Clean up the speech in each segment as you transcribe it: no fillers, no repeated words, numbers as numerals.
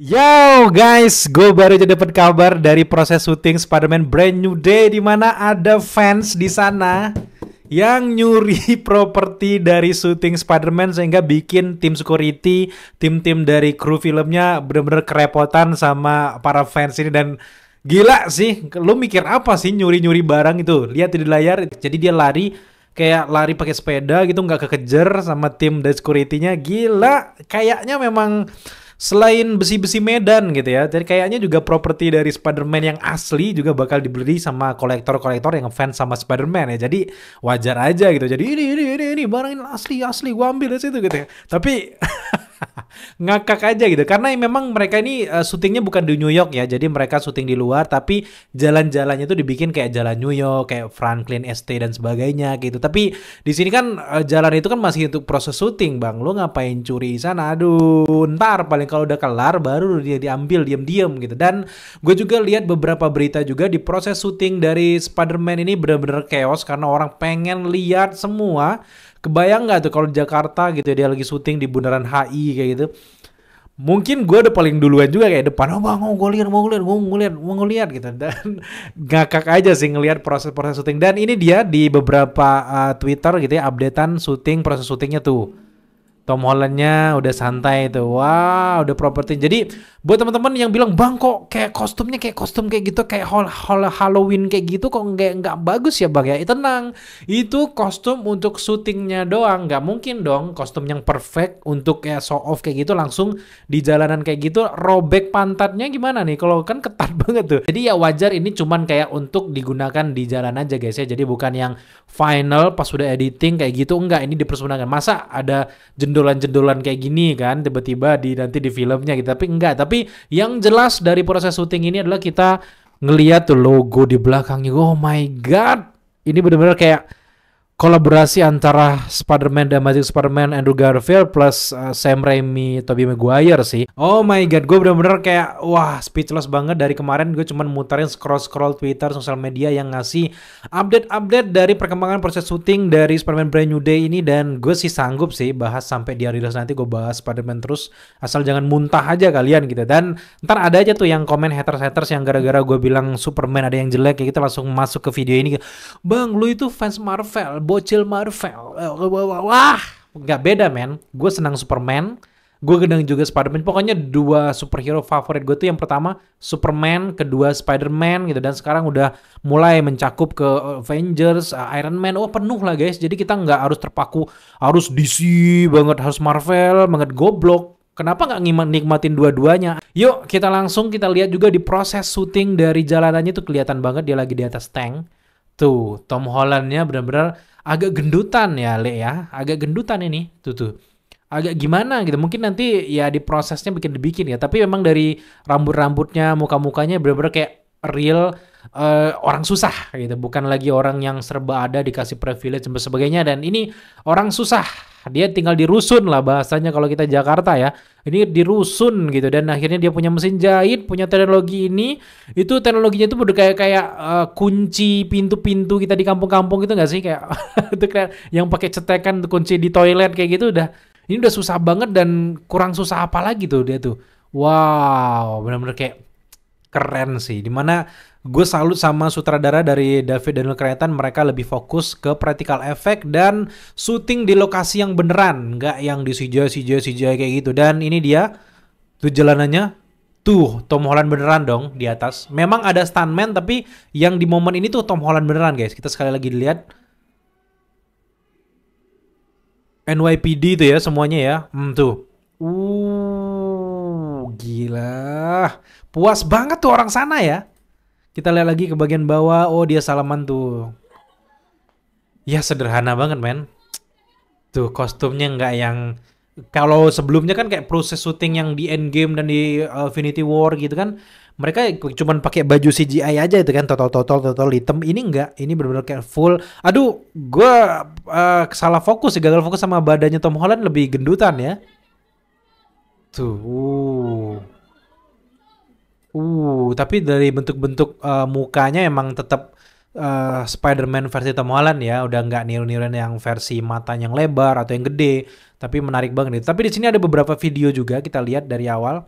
Yo guys, gue baru aja dapat kabar dari proses syuting Spider-Man Brand New Day di mana ada fans di sana yang nyuri properti dari syuting Spider-Man sehingga bikin tim security, tim-tim dari kru filmnya bener-bener kerepotan sama para fans ini dan gila sih. Lu mikir apa sih nyuri-nyuri barang itu? Lihat di layar. Jadi dia lari kayak lari pakai sepeda gitu nggak kekejar sama tim dari security-nya. Gila, kayaknya memang selain besi-besi Medan gitu ya, jadi kayaknya juga properti dari Spider-Man yang asli juga bakal dibeli sama kolektor-kolektor yang fans sama Spider-Man ya. Jadi wajar aja gitu. Jadi ini barang ini asli gua ambil dari situ gitu ya. Tapi ngakak aja gitu karena memang mereka ini syutingnya bukan di New York ya, jadi mereka syuting di luar tapi jalan-jalannya tuh dibikin kayak jalan New York, kayak Franklin Estate dan sebagainya gitu. Tapi di sini kan jalan itu kan masih untuk proses syuting bang, lu ngapain curi sana? Aduh, ntar paling kalau udah kelar baru dia diambil diam-diam gitu. Dan gue juga lihat beberapa berita juga di proses syuting dari Spider-Man ini bener-bener chaos karena orang pengen lihat semua. Kebayang nggak tuh kalau di Jakarta gitu dia lagi syuting di Bundaran HI kayak gitu. Mungkin gue udah paling duluan juga kayak depan, oh bang, mau ngeliat gitu. Dan ngakak aja sih ngelihat proses-proses syuting. Dan ini dia di beberapa Twitter gitu ya, updatean syuting, proses syutingnya tuh. Tom Hollandnya udah santai tuh, wah udah properti. Jadi buat teman-teman yang bilang bang kok kayak kostumnya kayak kostum kayak gitu kayak Halloween kayak gitu kok nggak bagus ya bang ya, tenang, itu kostum untuk syutingnya doang, nggak mungkin dong kostum yang perfect untuk kayak show off kayak gitu langsung di jalanan kayak gitu robek pantatnya gimana nih kalau kan ketat banget tuh. Jadi ya wajar ini cuman kayak untuk digunakan di jalan aja guys ya, jadi bukan yang final pas sudah editing kayak gitu, enggak, ini dipersembahkan. Masa ada jendolan-jendolan kayak gini kan tiba-tiba nanti di filmnya gitu, tapi enggak. Tapi yang jelas dari proses syuting ini adalah kita ngeliat tuh logo di belakangnya, oh my god, ini benar-benar kayak kolaborasi antara Spider-Man dan Amazing Spider-Man Andrew Garfield plus Sam Raimi, Tobey Maguire sih. Oh my god, gue bener-bener kayak wah speechless banget. Dari kemarin gue cuman muterin scroll-scroll Twitter, sosial media yang ngasih update-update dari perkembangan proses syuting dari Spider-Man Brand New Day ini. Dan gue sih sanggup sih bahas sampai di rilis nanti, gue bahas Spider-Man terus. Asal jangan muntah aja kalian gitu. Dan ntar ada aja tuh yang komen haters-haters yang gara-gara gue bilang Superman ada yang jelek kayak gitu langsung masuk ke video ini. Bang, lu itu fans Marvel, bocil Marvel. Wah, nggak beda men. Gue senang Superman, gue gedang juga Spider-Man. Pokoknya dua superhero favorit gue tuh yang pertama Superman, kedua Spider-Man gitu. Dan sekarang udah mulai mencakup ke Avengers, Iron Man. Oh penuh lah guys. Jadi kita nggak harus terpaku harus DC banget, harus Marvel banget, goblok. Kenapa nggak nikmatin dua-duanya? Yuk kita langsung kita lihat juga di proses syuting dari jalanannya tuh kelihatan banget dia lagi di atas tank. Tuh, Tom Hollandnya benar-benar agak gendutan ya, Le ya. Agak gendutan ini. Tuh. Agak gimana gitu. Mungkin nanti ya di prosesnya dibikin ya. Tapi memang dari rambut-rambutnya, muka-mukanya benar-benar kayak real orang susah gitu. Bukan lagi orang yang serba ada dikasih privilege dan sebagainya. Dan ini orang susah. Dia tinggal di rusun lah bahasanya kalau kita Jakarta ya. Ini di rusun gitu, dan akhirnya dia punya mesin jahit, punya teknologi ini. Itu teknologinya itu udah kayak kunci pintu-pintu kita di kampung-kampung gitu nggak sih, kayak itu kayak yang pakai cetekan kunci di toilet kayak gitu. Ini udah susah banget dan kurang susah apa lagi tuh dia tuh. Wow, benar-benar kayak keren sih. Dimana gue salut sama sutradara dari David Daniel Cretton, mereka lebih fokus ke practical effect dan syuting di lokasi yang beneran, nggak yang di CGI kayak gitu. Dan ini dia tuh jalanannya, tuh Tom Holland beneran dong di atas. Memang ada stuntman tapi yang di momen ini tuh Tom Holland beneran guys. Kita sekali lagi dilihat NYPD tuh ya semuanya ya. Tuh. Gila. Puas banget tuh orang sana ya. Kita lihat lagi ke bagian bawah. Oh dia salaman tuh. Ya sederhana banget men. Tuh kostumnya nggak yang, kalau sebelumnya kan kayak proses syuting yang di Endgame dan di Infinity War gitu kan, mereka cuman pakai baju CGI aja itu kan, total hitam. Ini enggak, ini benar-benar kayak full. Aduh, gue salah fokus, gagal fokus sama badannya Tom Holland lebih gendutan ya. Tuh. Tapi dari bentuk-bentuk mukanya emang tetap Spider-Man versi Tom Holland ya, udah nggak niru-niruin yang versi matanya yang lebar atau yang gede, tapi menarik banget nih. Tapi di sini ada beberapa video juga kita lihat dari awal.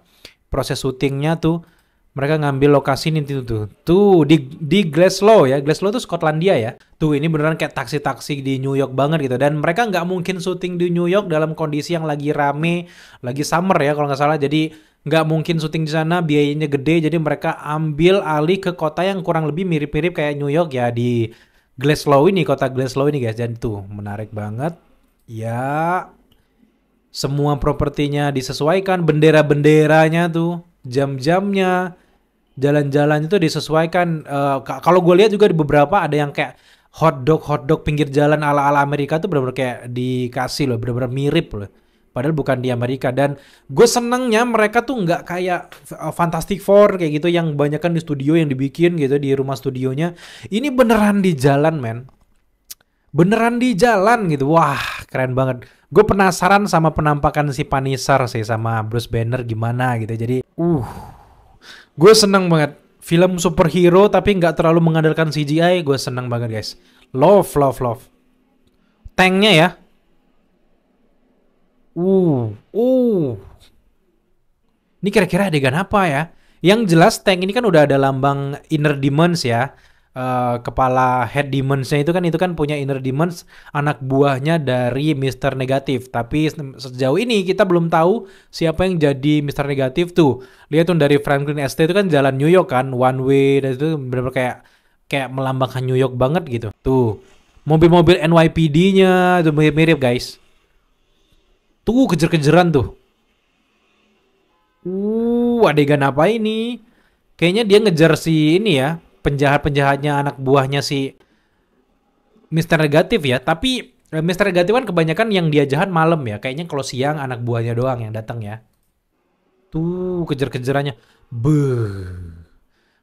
proses syutingnya tuh mereka ngambil lokasi ini tuh di Glasgow ya. Glasgow tuh Skotlandia ya. Tuh ini beneran kayak taksi-taksi di New York banget gitu. Dan mereka nggak mungkin syuting di New York dalam kondisi yang lagi rame, lagi summer ya kalau nggak salah. Jadi nggak mungkin syuting di sana, biayanya gede. Jadi mereka ambil alih ke kota yang kurang lebih mirip-mirip kayak New York ya, di Glasgow ini, kota Glasgow ini guys. Dan tuh menarik banget. Ya, semua propertinya disesuaikan, bendera-benderanya tuh, jam-jamnya, jalan-jalan itu disesuaikan. Kalau gue lihat juga di beberapa ada yang kayak hotdog pinggir jalan ala-ala Amerika tuh benar-benar kayak dikasih loh, benar-benar mirip loh. Padahal bukan di Amerika. Dan gue senengnya mereka tuh nggak kayak Fantastic Four kayak gitu yang banyakan di studio yang dibikin gitu di rumah studionya. Ini beneran di jalan, men. Beneran di jalan gitu. Wah, keren banget. Gue penasaran sama penampakan si Punisher sih sama Bruce Banner gimana gitu. Jadi, gue seneng banget. Film superhero tapi nggak terlalu mengandalkan CGI. Gue seneng banget guys. Love. Tanknya ya. Ini kira-kira adegan apa ya? Yang jelas tank ini kan udah ada lambang inner demons ya. Kepala head demons-nya itu kan punya inner demons, anak buahnya dari Mr. Negatif. Tapi sejauh ini kita belum tahu siapa yang jadi Mr. Negatif tuh. Lihat tuh dari Franklin Estate itu kan jalan New York kan, one way, dan itu benar-benar kayak melambangkan New York banget gitu. Tuh, mobil-mobil NYPD-nya itu mirip-mirip guys. Tuh kejar-kejaran tuh. Adegan apa ini? Kayaknya dia ngejar si ini ya, penjahat-penjahatnya anak buahnya si Mr. Negatif ya. Tapi Mr. Negatif kan kebanyakan yang dia jahat malam ya. Kayaknya kalau siang anak buahnya doang yang datang ya. Tuh kejar-kejarannya.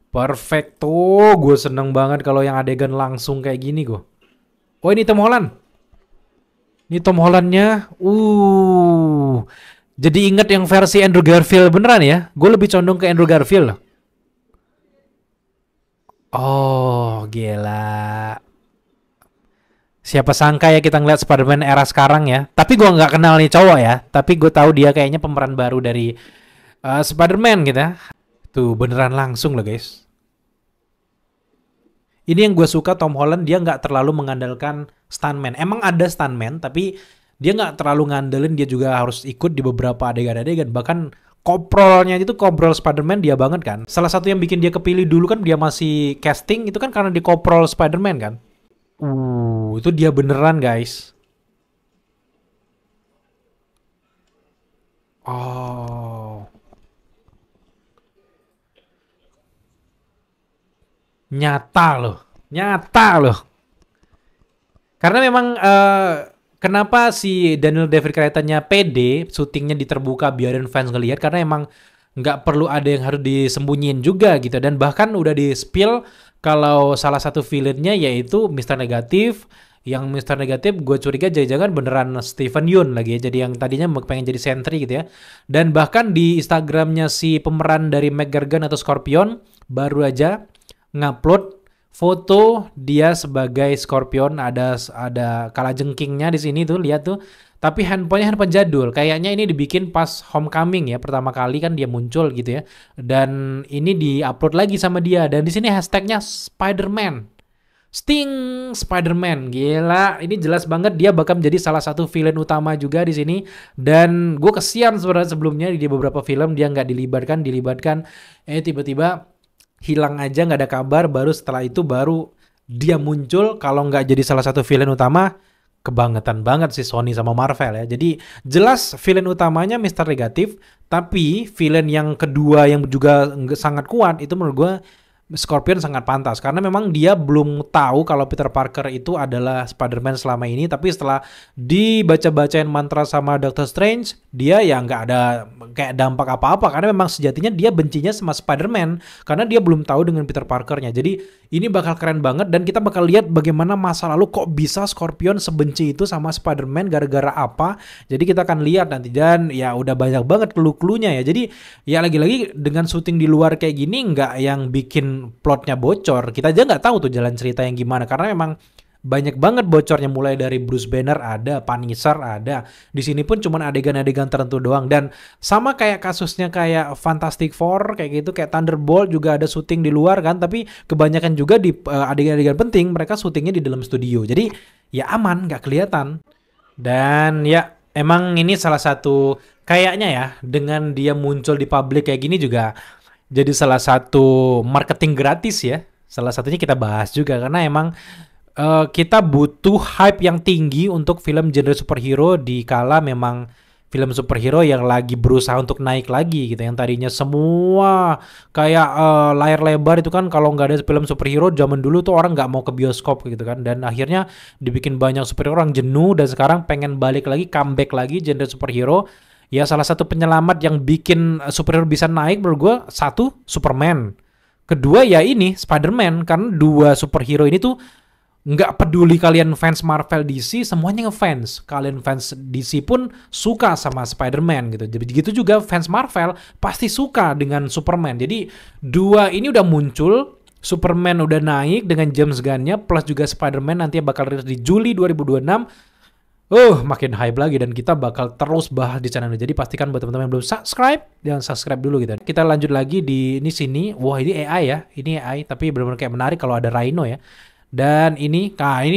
Perfecto. Gue seneng banget kalau yang adegan langsung kayak gini gue. Oh ini Tom Holland. Ini Tom Hollandnya. Jadi inget yang versi Andrew Garfield beneran ya. Gue lebih condong ke Andrew Garfield. Oh, gila. Siapa sangka ya kita ngeliat Spider-Man era sekarang ya. Tapi gue nggak kenal nih cowok ya. Tapi gue tahu dia kayaknya pemeran baru dari Spider-Man gitu ya. Tuh beneran langsung loh guys. Ini yang gue suka Tom Holland, dia nggak terlalu mengandalkan stuntman. Emang ada stuntman, tapi dia nggak terlalu ngandelin. Dia juga harus ikut di beberapa adegan-adegan. Bahkan koprolnya itu koprol Spider-Man dia banget kan. Salah satu yang bikin dia kepilih dulu kan dia masih casting itu kan karena di koprol Spider-Man kan. Itu dia beneran guys. Oh. Nyata loh. Karena memang kenapa si Daniel David kelihatannya pede, syutingnya diterbuka biarin fans ngelihat karena emang nggak perlu ada yang harus disembunyiin juga gitu. Dan bahkan udah di spill kalau salah satu villainnya yaitu Mr. Negatif. Yang Mr. Negatif gue curiga jangan-jangan beneran Stephen Yeun lagi ya. Jadi yang tadinya pengen jadi sentry gitu ya. Dan bahkan di Instagramnya si pemeran dari McGurgan atau Scorpion baru aja ngupload foto dia sebagai Scorpion, ada kalajengkingnya di sini tuh, lihat tuh. Tapi handphonenya handphone jadul. Kayaknya ini dibikin pas Homecoming ya, pertama kali kan dia muncul gitu ya. Dan ini diupload lagi sama dia, dan di sini hashtagnya Spider-Man. Sting Spider-Man, gila. Ini jelas banget dia bakal menjadi salah satu villain utama juga di sini. Dan gue kesian sebenarnya sebelumnya di beberapa film dia nggak dilibatkan, tiba-tiba hilang aja, nggak ada kabar. Baru setelah itu baru dia muncul. Kalau nggak jadi salah satu villain utama, kebangetan banget sih Sony sama Marvel ya. Jadi jelas villain utamanya Mr. Negatif, tapi villain yang kedua yang juga sangat kuat itu menurut gue Scorpion sangat pantas. Karena memang dia belum tahu kalau Peter Parker itu adalah Spider-Man selama ini. Tapi setelah dibaca-bacain mantra sama Doctor Strange, dia ya nggak ada kayak dampak apa-apa. Karena memang sejatinya dia bencinya sama Spider-Man. Karena dia belum tahu dengan Peter Parkernya. Jadi ini bakal keren banget. Dan kita bakal lihat bagaimana masa lalu kok bisa Scorpion sebenci itu sama Spider-Man gara-gara apa. Jadi kita akan lihat nanti. Dan ya udah banyak banget clue-cluenya ya. Jadi ya lagi-lagi dengan syuting di luar kayak gini nggak yang bikin plotnya bocor, kita aja nggak tahu tuh jalan cerita yang gimana karena memang banyak banget bocornya, mulai dari Bruce Banner ada, Punisher ada. Di sini pun cuman adegan-adegan tertentu doang, dan sama kayak kasusnya kayak Fantastic Four kayak gitu, kayak Thunderbolt juga ada syuting di luar kan, tapi kebanyakan juga di adegan-adegan penting mereka syutingnya di dalam studio. Jadi ya aman, nggak kelihatan. Dan ya emang ini salah satu kayaknya ya, dengan dia muncul di publik kayak gini juga jadi salah satu marketing gratis ya. Salah satunya kita bahas juga karena emang kita butuh hype yang tinggi untuk film genre superhero di kala memang film superhero yang lagi berusaha untuk naik lagi gitu. Yang tadinya semua kayak layar lebar itu kan, kalau nggak ada film superhero zaman dulu tuh orang nggak mau ke bioskop gitu kan. Dan akhirnya dibikin banyak superhero, orang jenuh, dan sekarang pengen balik lagi, comeback lagi genre superhero. Ya salah satu penyelamat yang bikin superhero bisa naik menurut gue, satu Superman, kedua ya ini Spider-Man. Karena dua superhero ini tuh nggak peduli kalian fans Marvel DC, semuanya ngefans. Kalian fans DC pun suka sama Spider-Man gitu. Jadi gitu juga fans Marvel pasti suka dengan Superman. Jadi dua ini udah muncul, Superman udah naik dengan James Gunn-nya, plus juga Spider-Man nanti bakal rilis di Juli 2026. Makin hype lagi, dan kita bakal terus bahas di channel ini. Jadi pastikan buat teman-teman yang belum subscribe, jangan subscribe dulu gitu. Kita lanjut lagi di sini. Wah, ini AI ya. Ini AI, tapi benar-benar kayak menarik kalau ada Rhino ya. Dan ini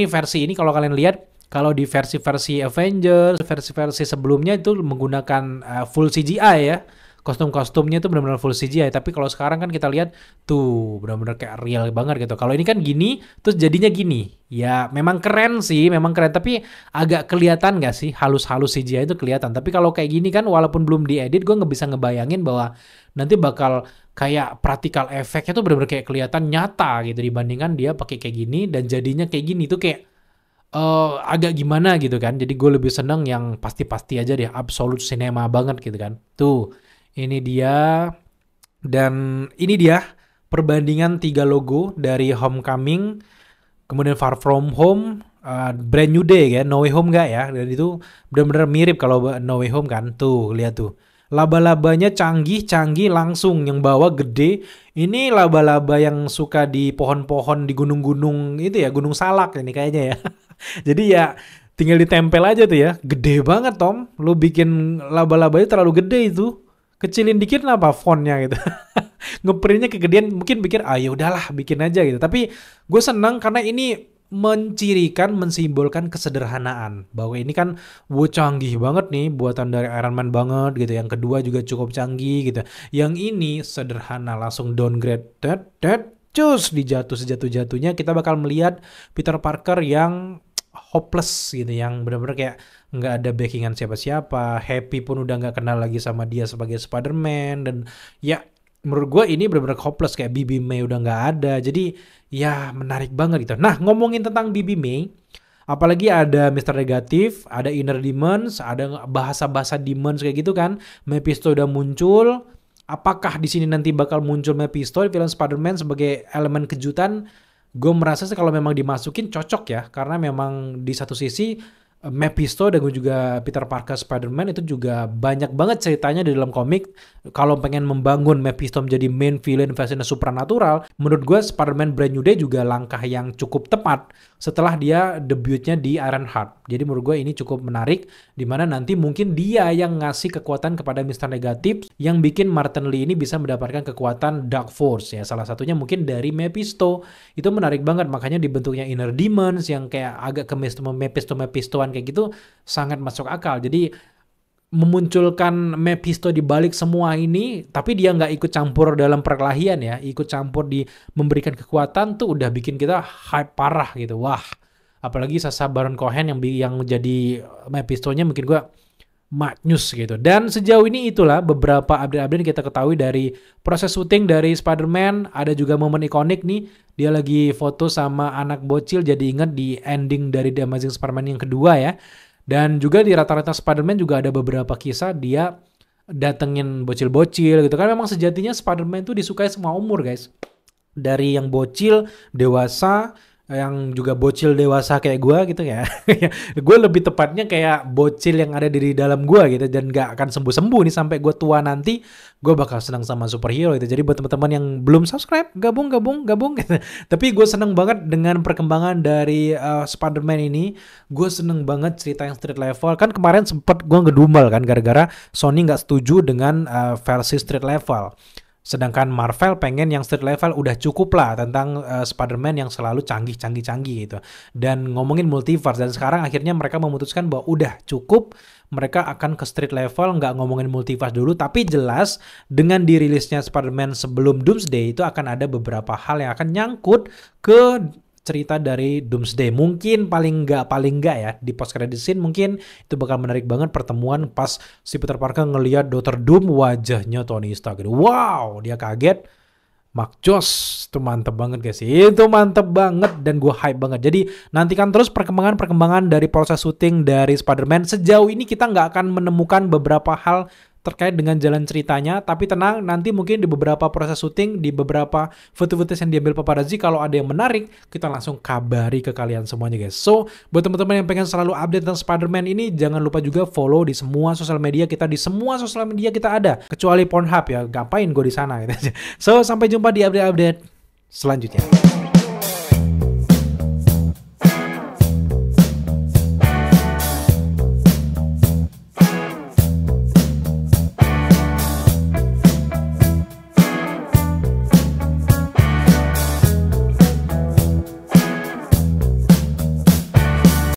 versi ini kalau kalian lihat, kalau di versi-versi Avengers, versi-versi sebelumnya itu menggunakan full CGI ya. Kostum-kostumnya itu benar-benar full CGI, tapi kalau sekarang kan kita lihat tuh benar-benar kayak real banget gitu. Kalau ini kan gini, terus jadinya gini. Ya memang keren sih, memang keren, tapi agak kelihatan nggak sih halus-halus CGI itu kelihatan. Tapi kalau kayak gini kan, walaupun belum diedit, gue nggak bisa ngebayangin bahwa nanti bakal kayak practical efeknya tuh benar-benar kayak kelihatan nyata gitu, dibandingkan dia pakai kayak gini dan jadinya kayak gini tuh kayak agak gimana gitu kan. Jadi gue lebih seneng yang pasti-pasti aja deh, absolute cinema banget gitu kan. Tuh. Ini dia, dan ini dia perbandingan 3 logo dari Homecoming, kemudian Far From Home, Brand New Day ya, No Way Home nggak ya? Dan itu benar-benar mirip kalau No Way Home kan. Tuh, lihat tuh. Laba-labanya canggih-canggih langsung, yang bawa gede. Ini laba-laba yang suka di pohon-pohon di gunung-gunung itu ya, Gunung Salak ini kayaknya ya. Jadi ya tinggal ditempel aja tuh ya. Gede banget Tom. Lu bikin laba-labanya terlalu gede itu. Kecilin dikit apa fontnya gitu. Ngeprintnya kegedean, mungkin pikir ya udahlah bikin aja gitu. Tapi gue senang karena ini mencirikan, mensimbolkan kesederhanaan. Bahwa ini kan canggih banget nih, buatan dari Iron Man banget gitu. Yang kedua juga cukup canggih gitu. Yang ini sederhana, langsung downgrade. Cus, dijatuh sejatuh-jatuhnya. Kita bakal melihat Peter Parker yang hopeless gitu, yang benar-benar kayak nggak ada backingan siapa-siapa. Happy pun udah nggak kenal lagi sama dia sebagai Spider-Man, dan ya menurut gue ini benar-benar hopeless, kayak Bibi May udah nggak ada. Jadi ya menarik banget gitu. Nah, ngomongin tentang Bibi May, apalagi ada Mr. Negatif, ada Inner Demons, ada bahasa-bahasa demons kayak gitu kan. Mephisto udah muncul. Apakah di sini nanti bakal muncul Mephisto di film Spider-Man sebagai elemen kejutan? Gue merasa sih kalau memang dimasukin cocok ya, karena memang di satu sisi Mephisto dan juga Peter Parker Spider-Man itu juga banyak banget ceritanya di dalam komik. Kalau pengen membangun Mephisto menjadi main villain versi supernatural, menurut gue Spider-Man Brand New Day juga langkah yang cukup tepat setelah dia debutnya di Ironheart. Jadi menurut gue ini cukup menarik, dimana nanti mungkin dia yang ngasih kekuatan kepada Mr. Negatif, yang bikin Martin Lee ini bisa mendapatkan kekuatan Dark Force ya. Salah satunya mungkin dari Mephisto. Itu menarik banget, makanya dibentuknya Inner Demons yang kayak agak ke Mephisto-Mephistoan kayak gitu, sangat masuk akal. Jadi memunculkan Mephisto di balik semua ini, tapi dia nggak ikut campur dalam perkelahian ya, ikut campur di memberikan kekuatan tuh udah bikin kita hype parah gitu. Wah, apalagi Sacha Baron Cohen yang jadi Mephisto-nya, mungkin gua maknyus gitu. Dan sejauh ini itulah beberapa update-update yang kita ketahui dari proses syuting dari Spider-Man. Ada juga momen ikonik nih, dia lagi foto sama anak bocil, jadi ingat di ending dari The Amazing Spider-Man yang kedua ya. Dan juga di rata-rata Spider-Man juga ada beberapa kisah dia datengin bocil-bocil gitu kan. Memang sejatinya Spider-Man itu disukai semua umur guys. Dari yang bocil, dewasa, yang juga bocil dewasa kayak gue gitu ya. Gue lebih tepatnya kayak bocil yang ada di dalam gue gitu, dan gak akan sembuh-sembuh nih sampai gue tua nanti. Gue bakal senang sama superhero itu. Jadi buat teman-teman yang belum subscribe, gabung gitu. Tapi gue seneng banget dengan perkembangan dari Spider-Man ini. Gue seneng banget cerita yang street level. Kan kemarin sempet gue ngedumel kan gara-gara Sony nggak setuju dengan versi street level. Sedangkan Marvel pengen yang street level, udah cukup lah tentang Spider-Man yang selalu canggih gitu. Dan ngomongin multiverse, dan sekarang akhirnya mereka memutuskan bahwa udah cukup, mereka akan ke street level, nggak ngomongin multiverse dulu. Tapi jelas dengan dirilisnya Spider-Man sebelum Doomsday itu akan ada beberapa hal yang akan nyangkut ke cerita dari Doomsday. Mungkin paling nggak ya di post credit scene mungkin itu bakal menarik banget pertemuan pas si Peter Parker ngelihat Dr. Doom, wajahnya Tony Stark gitu. Wow, dia kaget. Mark Joss itu mantep banget guys, itu mantep banget dan gue hype banget. Jadi nantikan terus perkembangan dari proses syuting dari Spider-Man. Sejauh ini kita nggak akan menemukan beberapa hal terkait dengan jalan ceritanya, tapi tenang, nanti mungkin di beberapa proses syuting, di beberapa foto-foto yang diambil paparazzi, kalau ada yang menarik, kita langsung kabari ke kalian semuanya guys. So, buat teman-teman yang pengen selalu update tentang Spider-Man ini, jangan lupa juga follow di semua sosial media kita, ada, kecuali Pornhub ya, ngapain gue di sana gitu. So, sampai jumpa di update-update selanjutnya.